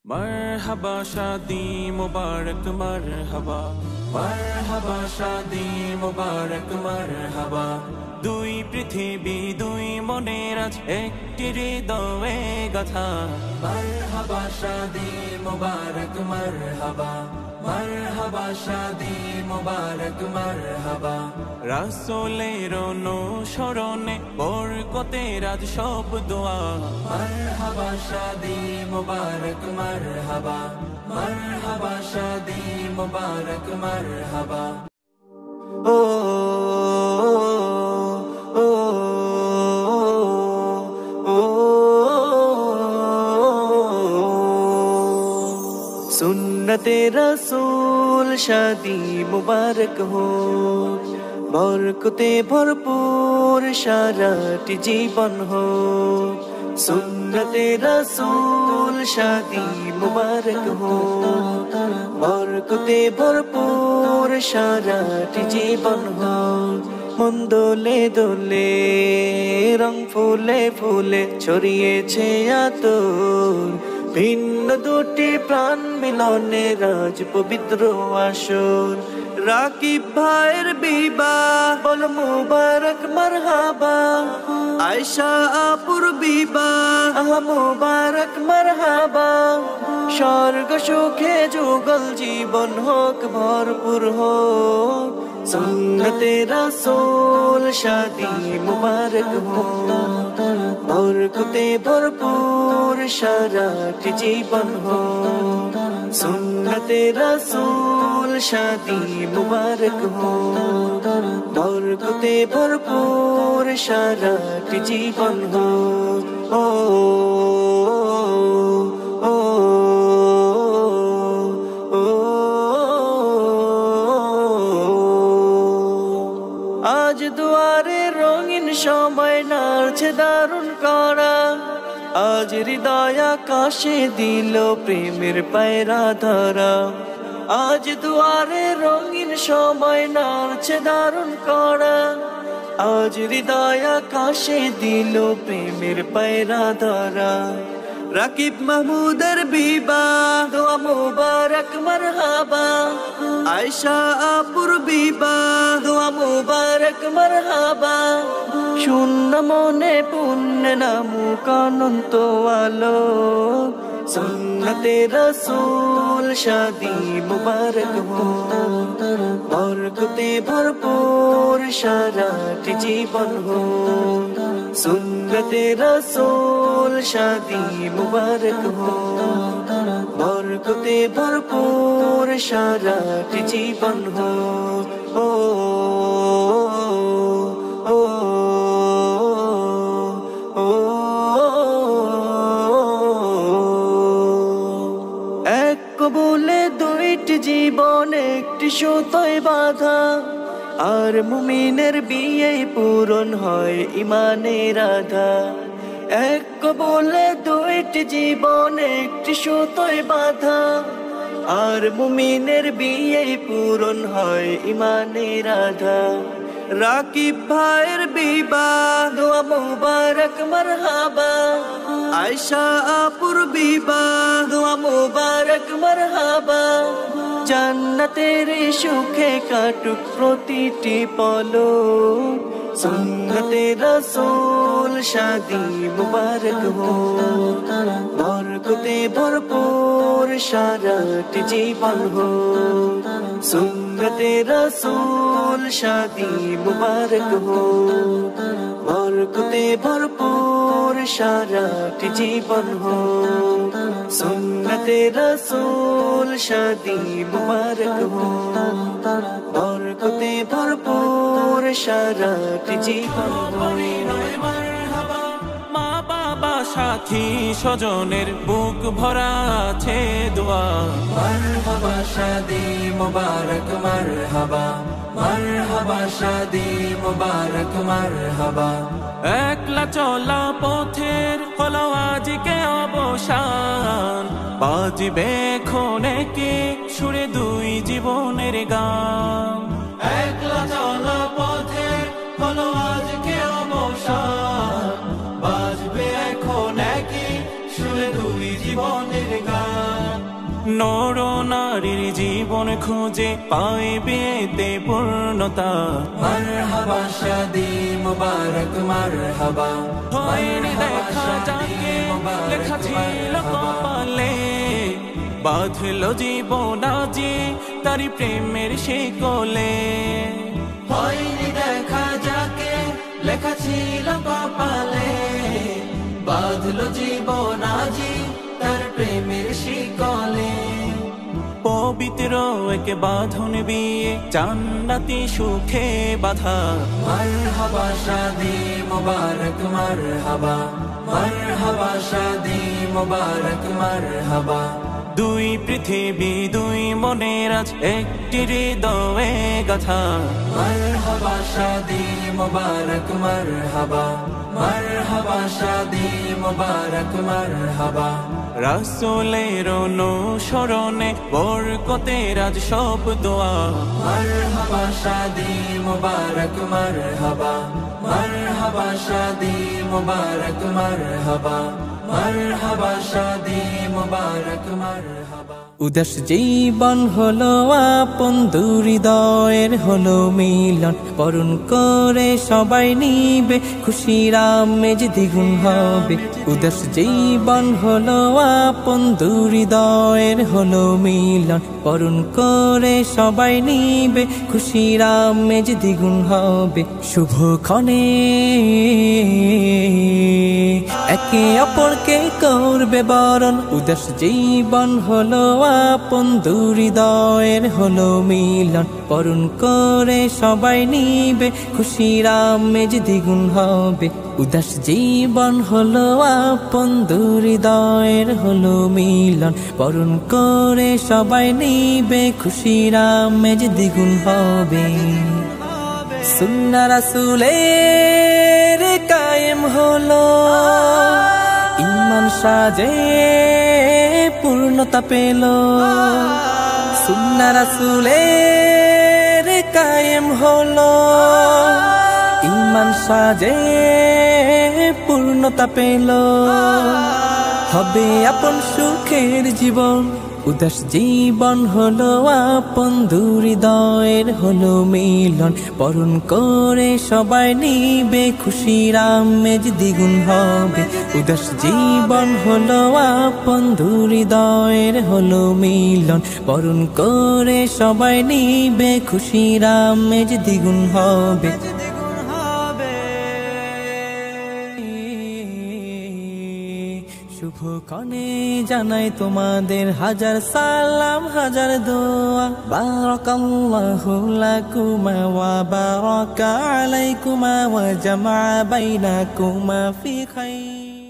मरहबा शादी मुबारक मरहबा मरहबा शादी मुबारक मरहबा দুই পৃথিবী দুই মনের আজ একটি হৃদয়ে গাথা মরহবা শাদি মুবারক মরহবা মরহবা শাদি মুবারক মরহবা রাসূলের অনুসরণে বরকতের আজ সব দোয়া মরহবা শাদি মুবারক মরহবা মরহবা শাদি মুবারক মরহবা ও सुन्नते रसूल शादी मुबारक हो बरकते भरपूर साराटी जीवन हो सुन्नते रसूल शादी मुबारक हो बरकते भरपूर साराटी जीवन हो मन दोले दोले रंग फूले फूले ছড়িয়েছে আতর ভিন্ন দুটি প্রাণ মিলনে রাজ পবিত্র আসর রাকিব ভাইয়ের বিবাহ বল মুবারক মারহাবা আয়েশা আপুর বিবাহ মুবারক মারহাবা স্বর্গ সুখে যুগল জীবন হোক ভরপুর হোক সুন্নতে রাসূল শাদি মুবারক हो बरकते भरपूर साराटी जीवन हो सुन्नते रसूल शादी मुबारक हो बरकते भरपूर साराटी जीवन हो ओ आज दुआरे रंगीन समय नाचे दारुण करा आज हृदय आकाशे दिल प्रेमेर पैरा धरा आज दुआरे रंगीन समय नाचे दारुण करा आज हृदय आकाशे दिल प्रेमेर पैरा धरा রাকিব মাহমুদের বিবাহ দোয়া মুবারক মারহাবা আয়েশা আপুর বিবাহ দোয়া মুবারক মারহাবা শূন্য মনে পুণ্য নামুক অনন্ত আলো সুন্নতে রাসূল শাদি মুবারক हो বরকতে ভরপুর সারাটি জীবন हो सुन्नते रसूल शादी मुबारक हो बरकते भरपूर साराटी जीवन हो ओ ओ ओ এক কবুলে দুইটি জীবন একটি সুতোয় বাঁধা আর মুমিনের বিয়ে পূরণ হয় ইমানের আধা এক কবুলে দুইটি জীবন একটি সুতোয় বাঁধা আর মুমিনের বিয়ে পূরণ হয় ইমানের আধা রাকিব ভাইয়ের বিবাহ দোয়া মুবারক মারহাবা আয়েশা আপুর বিবাহ দোয়া মুবারক মারহাবা জান্নাতের সুখে কাটুক প্রতিটি পলক সুন্নতে রাসূল শাদি মুবারক हो বরকতে ভরপুর সারাটি জীবন हो সুন্নতে রাসূল শাদি মুবারক हो বরকতে ভরপুর সারাটি জীবন हो सुन्नते रसूल शादी मुबारक हो बरकते भरपूर साराटी जीवन हो মা বাবা সাথী স্বজনের বুক ভরা আছে দোয়া মারহাবা শাদি মুবারক মারহাবা মারহাবা শাদি মুবারক মারহাবা একলা চলা পথের হলো আজকে অবসান বাজবে খনে কি সুরে দুই জীবনের গান একলা চলা পথের হলো আজকে অবসান বাজবে এখন কি সুরে দুই জীবনের গান। নর নারীর জীবন খুঁজে পাইবে এতে পূর্ণতা। মারহাবা শাদি মুবারক মারহাবা, হয়নি দেখা যাকে লেখা ছিল কপালে, বাঁধলো জীবন আজি তারি প্রেমের শিকলে। হয়নি দেখা যাকে লেখা ছিল কপালে, বাঁধলো জীবন আজি তার প্রেমের শিকলে। পবিত্র এক বাঁধন বিয়ে জান্নাতি সুখে বাঁধা। মারহাবা শাদি মুবারক মারহাবা, মারহাবা শাদি মুবারক মারহাবা। দুই পৃথিবী দুই মনের আজ একটি হৃদয়ে গাথা। মারহাবা শাদি মুবারক মারহাবা, মারহাবা শাদি মুবারক মারহাবা। রাসূলের অনুসরণে বরকতের আজ সব দোয়া। মারহাবা শাদি মুবারক মারহাবা, মারহাবা শাদি মুবারক মারহাবা, মারহাবা শাদি মুবারক মারহাবা। উদাস জীবন হলো আপন, হৃদয়ের হলো মিলন, বরণ করে সবাই নিবে, খুশির আমেজ দ্বিগুণ হবে। উদাস জীবন হলো আপন, হৃদয়ের হলো মিলন, বরণ করে সবাই নিবে, খুশির আমেজ দ্বিগুণ হবে। শুভক্ষণে একে অপরকে করবে বরণ। উদাস জীবন হলো আপন, হৃদয়ের হলো মিলন, বরণ করে সবাই নিবে, খুশির আমেজ দ্বিগুণ হবে। উদাস জীবন হলো আপন, হৃদয়ের হলো মিলন, বরণ করে সবাই নিবে, খুশির আমেজ দ্বিগুণ হবে। সুন্নাহ রাসূলের কায়েম হলো, ঈমান সাজে পূর্ণতা পেল। সুন্নাহ রাসূলের কায়েম হলো, ঈমান সাজে পূর্ণতা পেল। হবে আপন সুখের জীবন। উদাস জীবন হলো আপন, হৃদয়ের হলো মিলন, বরণ করে সবাই নিবে, খুশির আমেজ দ্বিগুণ হবে। উদাস জীবন হলো আপন, হৃদয়ের হলো মিলন, বরণ করে সবাই নিবে, খুশির আমেজ দ্বিগুণ হবে। শুভক্ষণে জানাই তোমাদের হাজার সালাম হাজার দোয়া। বারাকাল্লাহু লাকুমা ওয়া বারাকা আলাইকুমা ওয়া জামা বাইনাকুমা ফি খাইর।